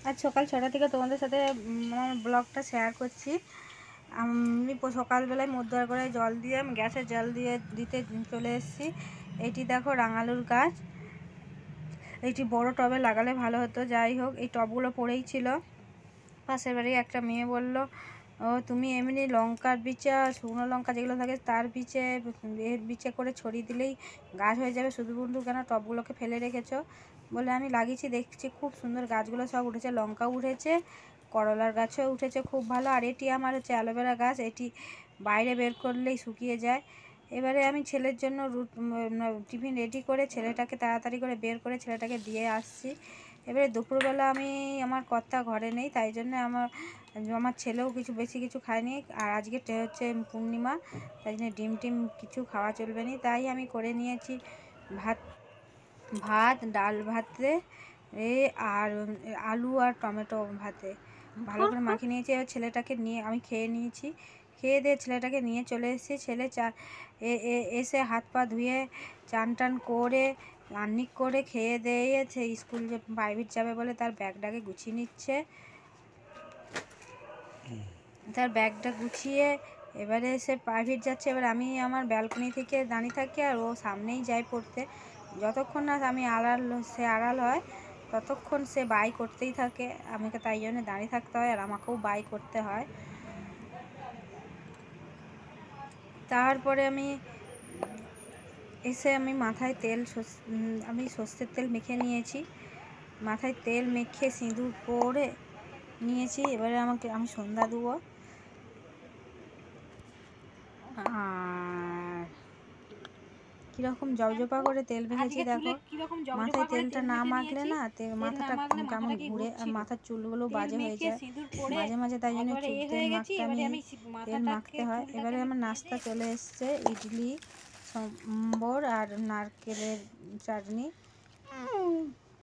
আজ সকাল 6টা থেকে তোমাদের সাথে আমার ব্লগটা শেয়ার করছি। আমি সকালবেলায় মধ্যর করে জল দিয়ে আমি গ্যাসে জল দিয়ে দিতে চলে এসেছি। এইটি দেখো রাঙালুর গাছ, এইটি বড় টবে লাগালে ভালো হতো। যাই হোক, এই টবগুলো পড়েই ছিল। পাশের বাড়ি একটা মেয়ে বলল, ও তুমি এমনি লঙ্কার বীজে, শুকনো লঙ্কা যেগুলো থাকে তার বীজে এর বীজে করে ছড়িয়ে দিলেই গাছ হয়ে যাবে, শুধু বন্ধু কেন টবগুলোকে ফেলে রেখেছো? বলে আমি লাগিয়েছি, দেখছি খুব সুন্দর গাছগুলো সব উঠেছে, লঙ্কাও উঠেছে, করলার গাছও উঠেছে খুব ভালো। আর এটি আমার হচ্ছে অ্যালোভেরা গাছ, এটি বাইরে বের করলেই শুকিয়ে যায়। এবারে আমি ছেলের জন্য টিফিন রেডি করে ছেলেটাকে তাড়াতাড়ি করে বের করে ছেলেটাকে দিয়ে আসছি। এবারে দুপুরবেলা আমি আমার কর্তা ঘরে নেই, তাই জন্য আমার ছেলেও বেশি কিছু খায়নি। আর আজকে হচ্ছে পূর্ণিমা, তাই জন্য ডিম টিম কিছু খাওয়া চলবে না, তাই আমি করে নিয়েছি ভাত ডাল ভাতে আর আলু আর টমেটো ভাতে ভালো করে মাখিয়ে নিয়েছি। এবার ছেলেটাকে নিয়ে আমি খেয়ে নিয়েছি, খেয়ে দিয়ে ছেলেটাকে নিয়ে চলে এসেছি। ছেলে এসে হাত পা ধুয়ে চান টান করে রান্নিক করে খেয়ে দিয়ে সে স্কুল যে প্রাইভেট যাবে বলে তার ব্যাগটাকে গুছিয়ে নিচ্ছে। তার ব্যাগটা গুছিয়ে এবারে সে প্রাইভেট যাচ্ছে। এবার আমি আমার ব্যালকনি থেকে দাঁড়িয়ে থাকি আর ও সামনেই যায় পড়তে। যতক্ষণ না সে আড়াল হয় ততক্ষণ সে বাই করতেই থাকে, আমাকে তাই জন্য দাঁড়িয়ে থাকতে হয় আর আমাকেও বাই করতে হয়। তারপরে আমি মাথায় আমি সর্ষের তেল মেখে নিয়েছি, মাথায় তেল মেখে সিঁদুর পরে নিয়েছি। এবারে আমি সন্ধ্যা দেবো। আর কীরকম জপজপা করে তেল মেখেছি দেখো। মাথায় তেলটা না মাখলে না মাথাটা কেমন ঘুরে আর মাথার চুলগুলো বাজে হয়ে যায় মাঝে মাঝে, তাই জন্য তেল মাখতে হয়। এবারে আমার নাস্তা চলে এসছে, ইডলি সম্বর আর নারকেলের চাটনি।